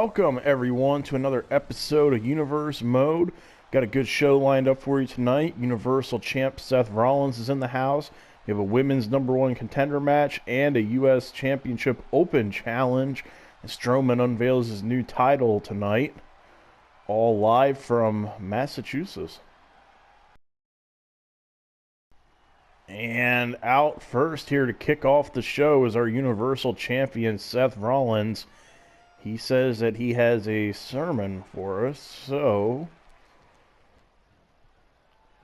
welcome everyone to another episode of Universe Mode. Got a good show lined up for you tonight. Universal Champ Seth Rollins is in the house. We have a women's #1 contender match and a U.S. Championship Open Challenge. And Strowman unveils his new title tonight. All live from Massachusetts. And out first here to kick off the show is our Universal Champion Seth Rollins. He says that he has a sermon for us, so...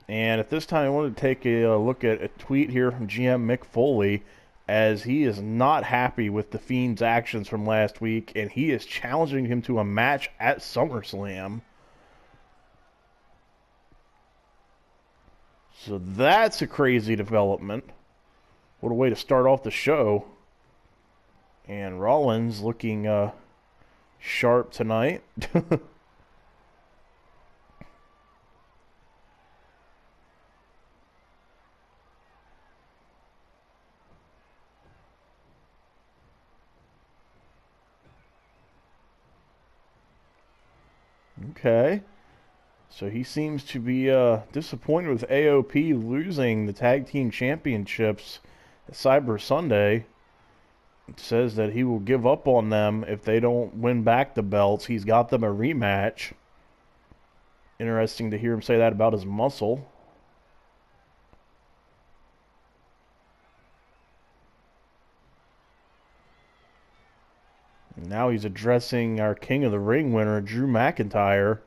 And at this time, I wanted to take a look at a tweet here from GM Mick Foley, as he is not happy with The Fiend's actions from last week, and he is challenging him to a match at SummerSlam. So that's a crazy development. What a way to start off the show. And Rollins looking sharp tonight. Okay. So he seems to be disappointed with AOP losing the Tag Team Championships at Cyber Sunday. It says that he will give up on them if they don't win back the belts. He's got them a rematch. Interesting to hear him say that about his muscle. And now he's addressing our King of the Ring winner, Drew McIntyre.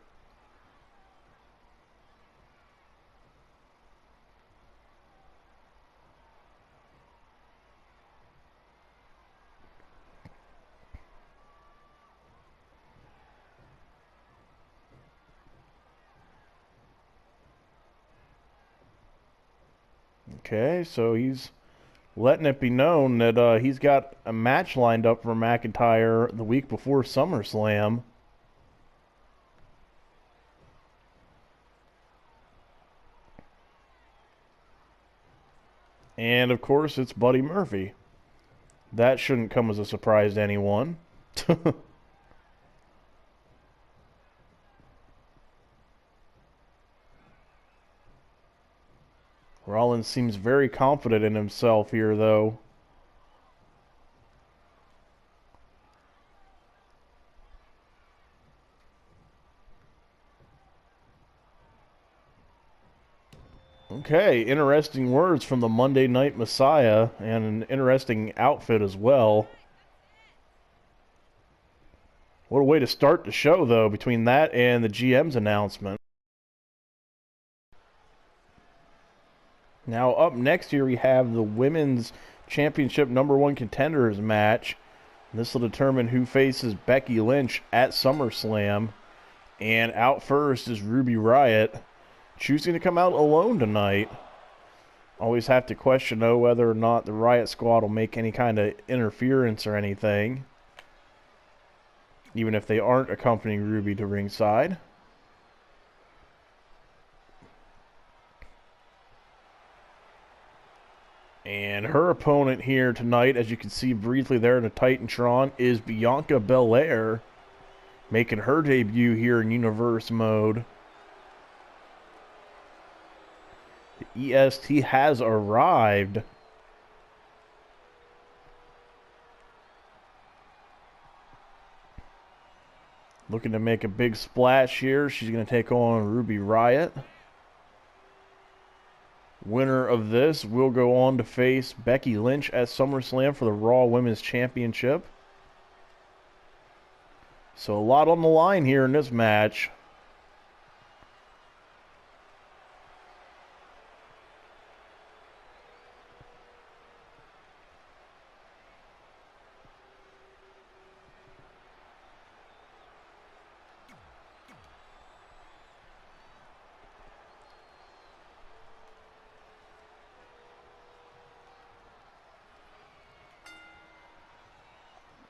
Okay, so he's letting it be known that he's got a match lined up for McIntyre the week before SummerSlam. And, of course, it's Buddy Murphy. That shouldn't come as a surprise to anyone. Rollins seems very confident in himself here, though. Okay, interesting words from the Monday Night Messiah, and an interesting outfit as well. What a way to start the show, though, between that and the GM's announcement. Now, up next here, we have the Women's Championship #1 Contenders match. This will determine who faces Becky Lynch at SummerSlam. And out first is Ruby Riott, choosing to come out alone tonight. Always have to question, though, whether or not the Riott Squad will make any kind of interference or anything, even if they aren't accompanying Ruby to ringside. And her opponent here tonight, as you can see briefly there in the Titantron, is Bianca Belair, making her debut here in Universe Mode. The EST has arrived. Looking to make a big splash here. She's going to take on Ruby Riott. Winner of this will go on to face Becky Lynch at SummerSlam for the Raw Women's Championship. So a lot on the line here in this match.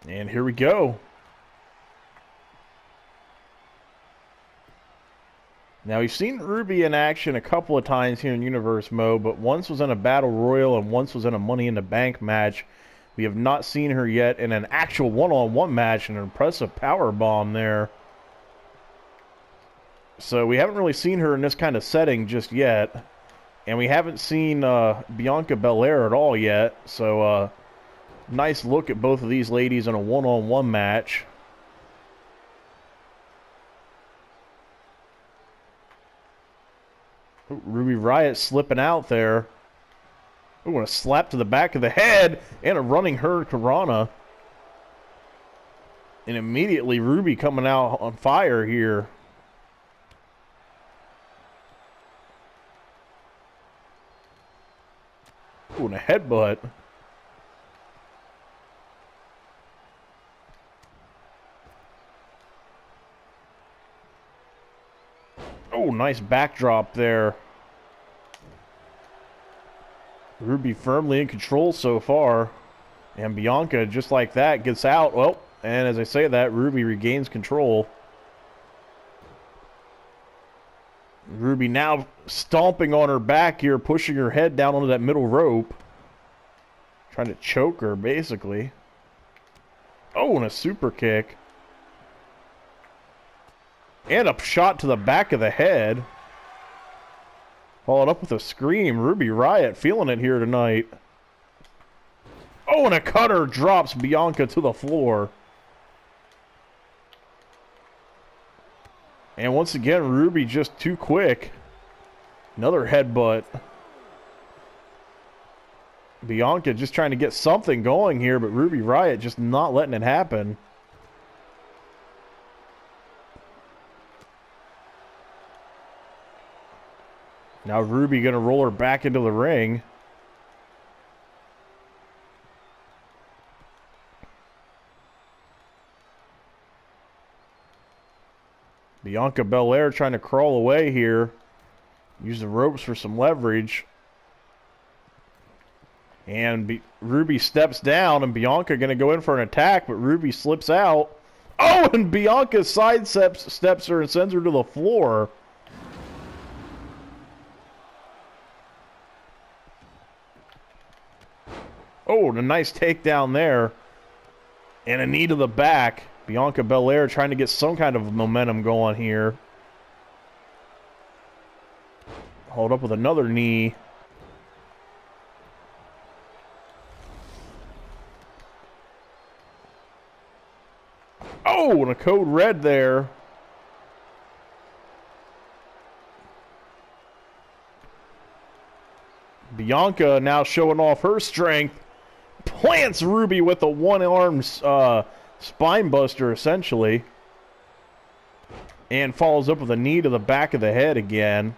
And here we go. Now, we've seen Ruby in action a couple of times here in Universe Mode, but once was in a Battle Royal and once was in a Money in the Bank match We have not seen her yet in an actual one-on-one match, an impressive power bomb there. So we haven't really seen her in this kind of setting just yet. And we haven't seen Bianca Belair at all yet. So nice look at both of these ladies in a one-on-one match. Ooh, Ruby Riott slipping out there. Ooh, and a slap to the back of the head and a running hurricanrana. And immediately Ruby coming out on fire here. Ooh, and a headbutt. Oh, nice backdrop there. Ruby firmly in control so far. And Bianca, just like that, gets out. Well, and as I say that, Ruby regains control. Ruby now stomping on her back here, pushing her head down onto that middle rope. Trying to choke her, basically. Oh, and a super kick. And a shot to the back of the head. Followed up with a scream. Ruby Riott feeling it here tonight. Oh, and a cutter drops Bianca to the floor. And once again, Ruby just too quick. Another headbutt. Bianca just trying to get something going here, but Ruby Riott just not letting it happen. Now Ruby going to roll her back into the ring. Bianca Belair trying to crawl away here. Use the ropes for some leverage. And Ruby steps down, and Bianca going to go in for an attack, but Ruby slips out. Oh, and Bianca sidesteps her and sends her to the floor. Oh, and a nice takedown there. And a knee to the back. Bianca Belair trying to get some kind of momentum going here. Hold up with another knee. Oh, and a code red there. Bianca now showing off her strength. Plants Ruby with a one-arm spine buster, essentially. And follows up with a knee to the back of the head again.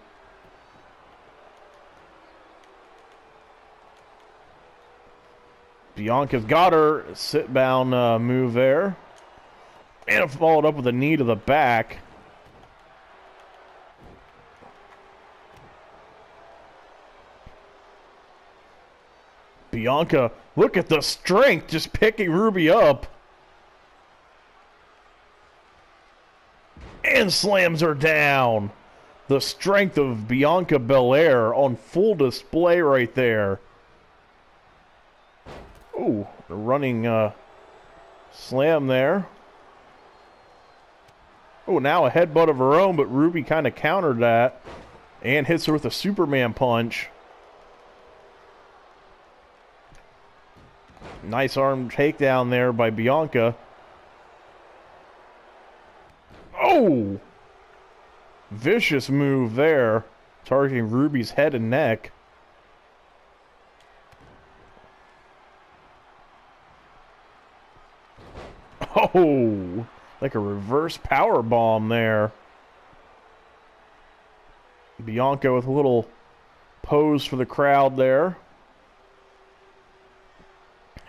Bianca's got her sit-bound move there. And followed up with a knee to the back. Bianca, look at the strength, just picking Ruby up. And slams her down. The strength of Bianca Belair on full display right there. Ooh, a running slam there. Oh, now a headbutt of her own, but Ruby kind of countered that. And hits her with a Superman punch. Nice arm takedown there by Bianca. Oh! Vicious move there. Targeting Ruby's head and neck. Oh! Like a reverse power bomb there. Bianca with a little pose for the crowd there.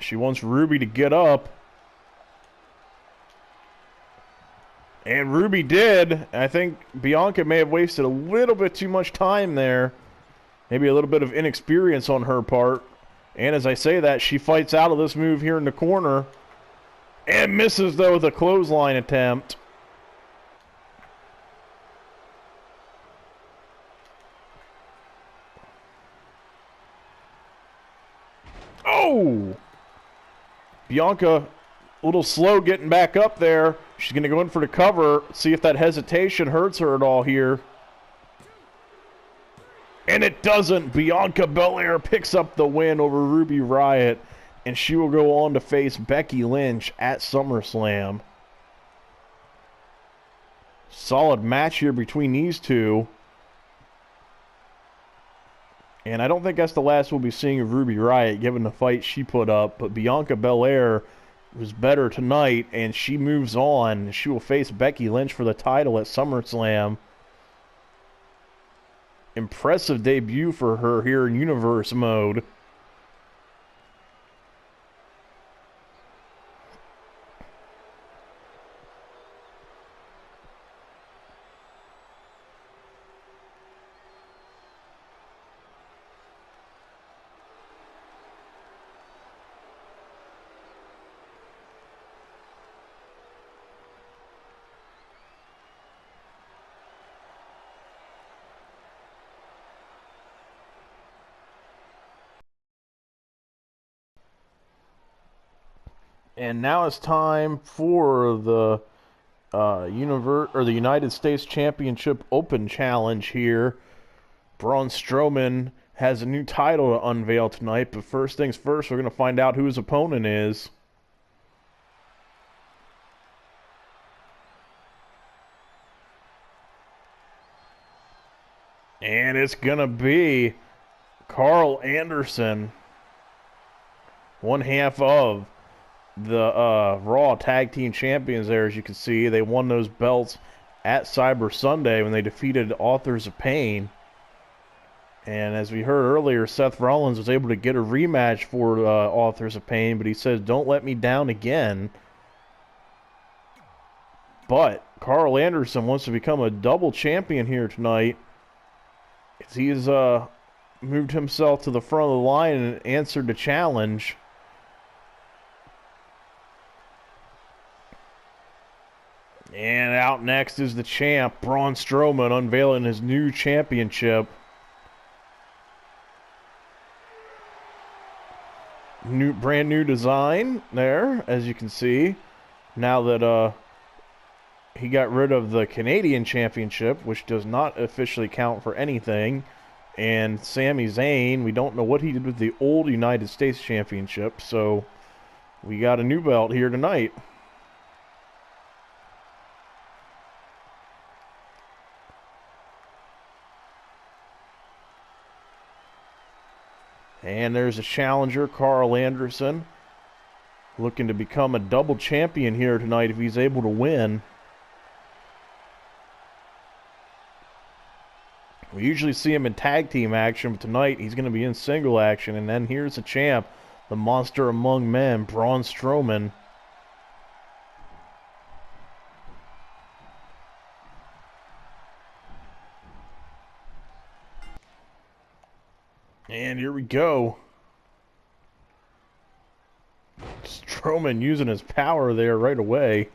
She wants Ruby to get up. And Ruby did. I think Bianca may have wasted a little bit too much time there. Maybe a little bit of inexperience on her part. And as I say that, she fights out of this move here in the corner. And misses, though, with a clothesline attempt. Oh! Bianca, a little slow getting back up there. She's going to go in for the cover. See if that hesitation hurts her at all here. And it doesn't. Bianca Belair picks up the win over Riott. And she will go on to face Becky Lynch at SummerSlam. Solid match here between these two. And I don't think that's the last we'll be seeing of Riott, given the fight she put up. But Bianca Belair was better tonight, and she moves on. She will face Becky Lynch for the title at SummerSlam. Impressive debut for her here in Universe mode. And now it's time for the the United States Championship Open Challenge here. Braun Strowman has a new title to unveil tonight, but first things first, we're going to find out who his opponent is. And it's going to be Karl Anderson, one half of the Raw Tag Team Champions there. As you can see, they won those belts at Cyber Sunday when they defeated Authors of Pain. And as we heard earlier, Seth Rollins was able to get a rematch for Authors of Pain, but he says, don't let me down again. But Karl Anderson wants to become a double champion here tonight. He's moved himself to the front of the line and answered the challenge. And out next is the champ, Braun Strowman, unveiling his new championship. Brand new design there, as you can see. Now that he got rid of the Canadian Championship, which does not officially count for anything. And Sami Zayn, we don't know what he did with the old United States Championship, so we got a new belt here tonight. And there's a challenger, Karl Anderson, looking to become a double champion here tonight if he's able to win. We usually see him in tag team action, but tonight he's going to be in single action. And then here's the champ, the monster among men, Braun Strowman. And here we go. Strowman using his power there right away.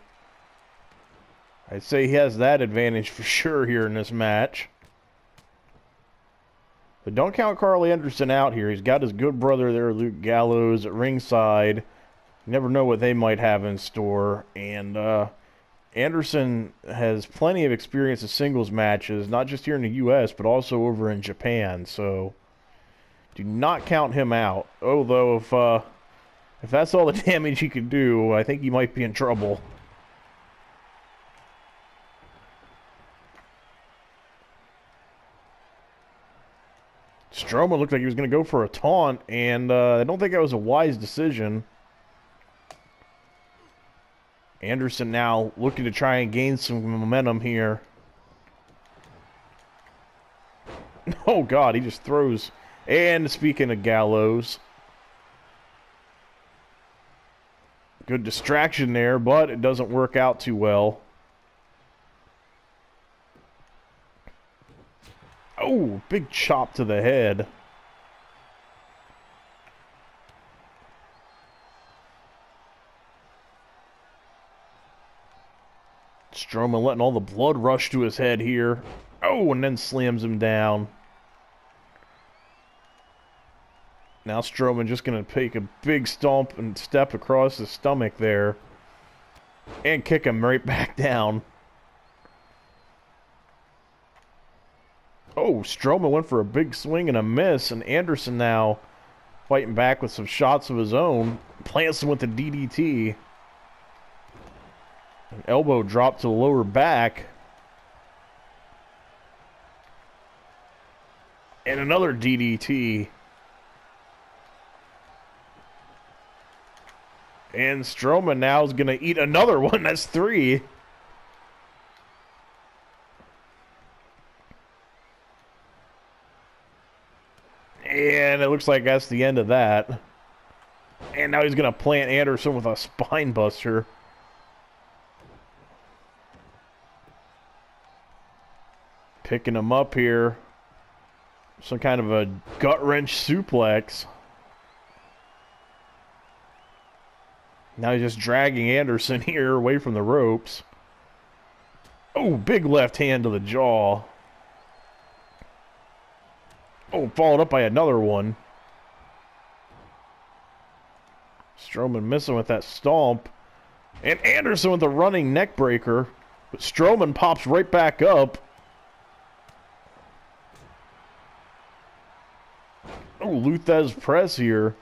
I'd say he has that advantage for sure here in this match. But don't count Karl Anderson out here. He's got his good brother there, Luke Gallows, at ringside. You never know what they might have in store. And Anderson has plenty of experience in singles matches, not just here in the U.S., but also over in Japan. So do not count him out. Although if that's all the damage he can do, I think he might be in trouble. Strowman looked like he was going to go for a taunt, and I don't think that was a wise decision. Anderson now looking to try and gain some momentum here. Oh, God, he just throws. And speaking of Gallows, good distraction there, but it doesn't work out too well. Oh, big chop to the head. Strowman letting all the blood rush to his head here. Oh, and then slams him down. Now Strowman just going to take a big stomp and step across his stomach there. And kick him right back down. Oh, Strowman went for a big swing and a miss. And Anderson now fighting back with some shots of his own. Plants him with the DDT. An elbow drop to the lower back. And another DDT. And Strowman now is going to eat another one. That's 3. And it looks like that's the end of that. And now he's going to plant Anderson with a spine buster. Picking him up here. Some kind of a gut-wrench suplex. Now he's just dragging Anderson here away from the ropes. Oh, big left hand to the jaw. Oh, followed up by another one. Strowman missing with that stomp. And Anderson with a running neck breaker. But Strowman pops right back up. Oh, Luthez press here.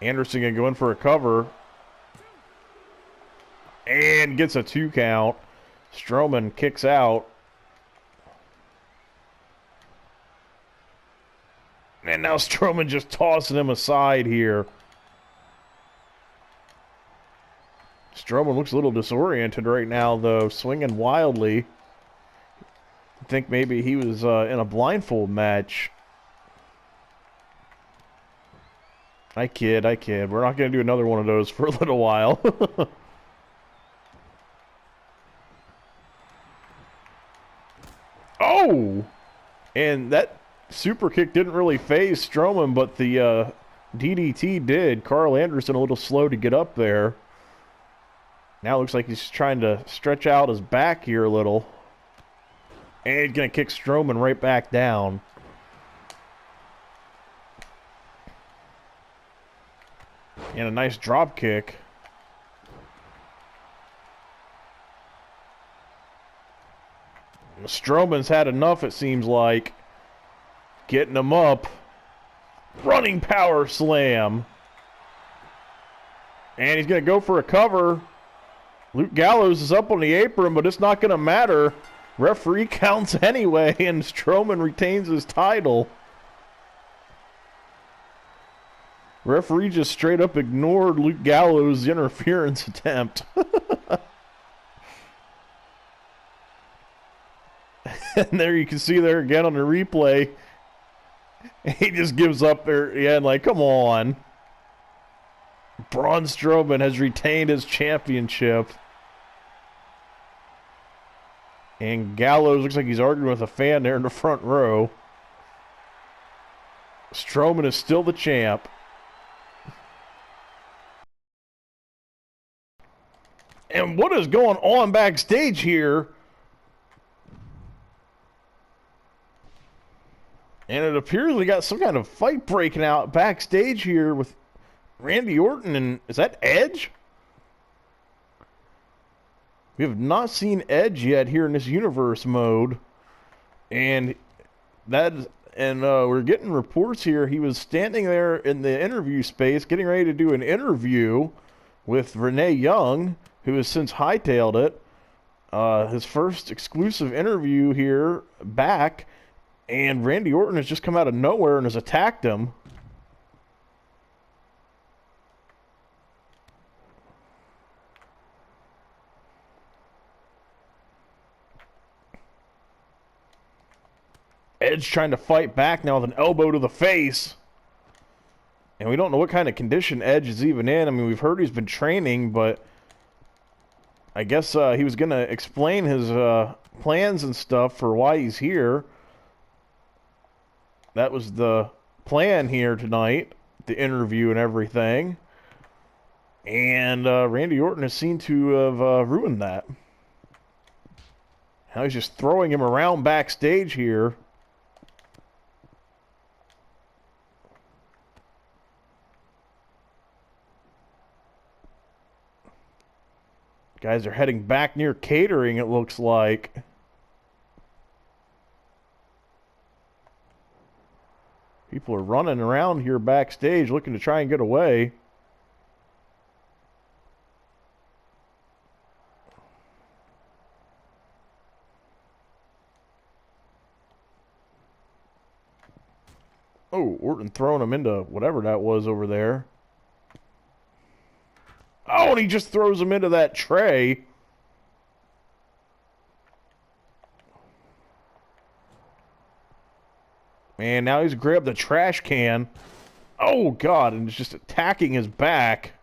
Anderson gonna go in for a cover. And gets a 2 count. Strowman kicks out. And now Strowman just tossing him aside here. Strowman looks a little disoriented right now, though, swinging wildly. I think maybe he was in a blindfold match. I kid. We're not going to do another one of those for a little while. Oh! And that super kick didn't really phase Strowman, but the DDT did. Karl Anderson a little slow to get up there. Now it looks like he's trying to stretch out his back here a little. And he's going to kick Strowman right back down. And a nice drop kick. Strowman's had enough, it seems like. Getting him up. Running power slam. And he's going to go for a cover. Luke Gallows is up on the apron, but it's not going to matter. Referee counts anyway, and Strowman retains his title. Referee just straight up ignored Luke Gallows' interference attempt. And there you can see there again on the replay. He just gives up there. Yeah, and like, come on. Braun Strowman has retained his championship. And Gallows looks like he's arguing with a fan there in the front row. Strowman is still the champ. And what is going on backstage here? And it appears we got some kind of fight breaking out backstage here with Randy Orton and... is that Edge? We have not seen Edge yet here in this universe mode. And we're getting reports here. He was standing there in the interview space getting ready to do an interview with Renee Young, who has since hightailed it. His first exclusive interview here back. And Randy Orton has just come out of nowhere and has attacked him. Edge trying to fight back now with an elbow to the face. And we don't know what kind of condition Edge is even in. I mean, we've heard he's been training, but I guess he was going to explain his plans and stuff for why he's here. That was the plan here tonight, the interview and everything. And Randy Orton has seemed to have ruined that. Now he's just throwing him around backstage here. Guys are heading back near catering, it looks like. People are running around here backstage looking to try and get away. Oh, Orton throwing him into whatever that was over there. Oh, and he just throws him into that tray. And now he's grabbed the trash can. Oh, God, and it's just attacking his back.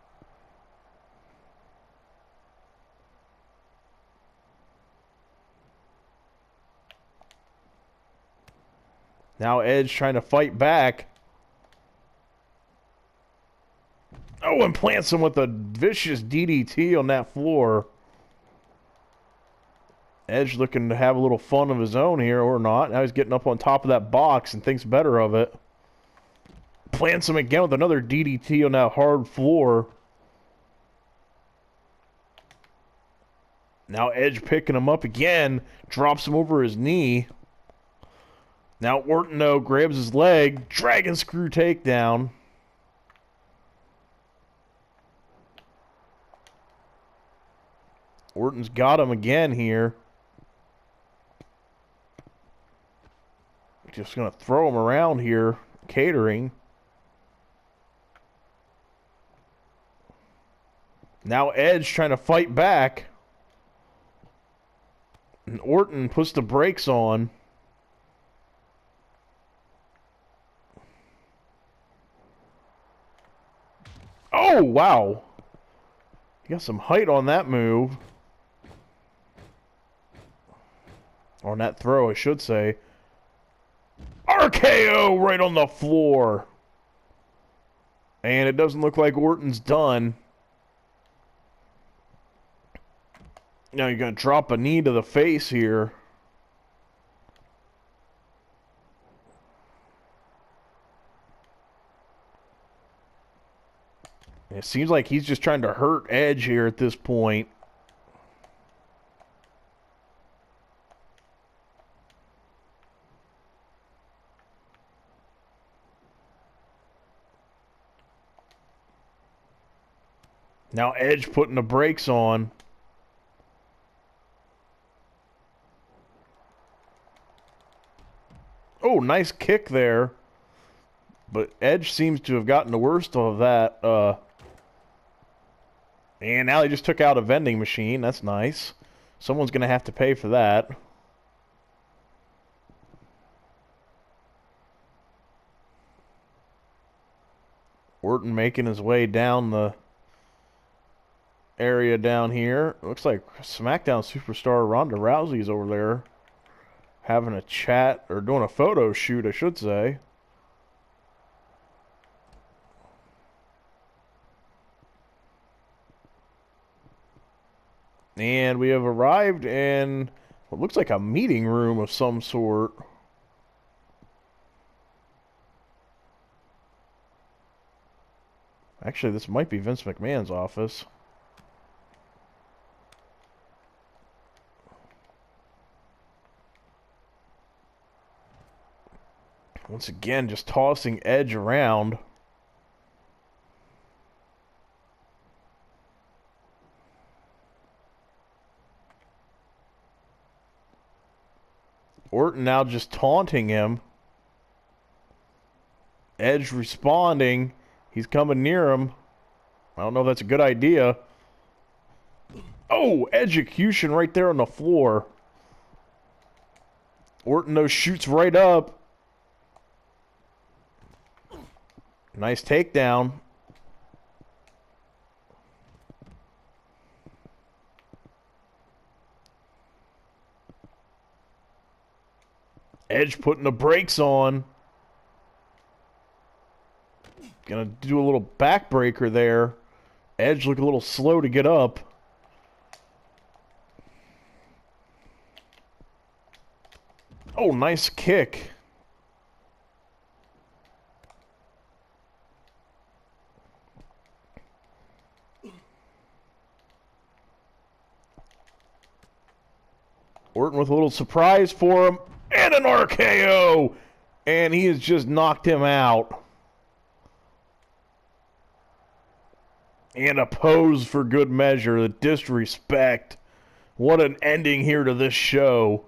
Now Edge trying to fight back. Oh, and plants him with a vicious DDT on that floor. Edge looking to have a little fun of his own here, or not. Now he's getting up on top of that box and thinks better of it. Plants him again with another DDT on that hard floor. Now Edge picking him up again. Drops him over his knee. Now Orton, though, grabs his leg. Dragon screw takedown. Orton's got him again here. Just going to throw him around here. Catering. Now Edge trying to fight back. And Orton puts the brakes on. Oh, wow. He got some height on that move. Or on that throw, I should say. RKO right on the floor. And it doesn't look like Orton's done. Now you're going to drop a knee to the face here. It seems like he's just trying to hurt Edge here at this point. Now Edge putting the brakes on. Oh, nice kick there. But Edge seems to have gotten the worst of that. And now he just took out a vending machine. That's nice. Someone's going to have to pay for that. Orton making his way down the area down here. Looks like SmackDown superstar Ronda Rousey's over there having a chat, or doing a photo shoot, I should say. And we have arrived in what looks like a meeting room of some sort. Actually, this might be Vince McMahon's office. Once again, just tossing Edge around. Orton now just taunting him. Edge responding. He's coming near him. I don't know if that's a good idea. Oh, execution right there on the floor. Orton, though, shoots right up. Nice takedown. Edge putting the brakes on. Gonna do a little backbreaker there. Edge look a little slow to get up. Oh, nice kick. Orton with a little surprise for him. And an RKO! And he has just knocked him out. And a pose for good measure. The disrespect. What an ending here to this show.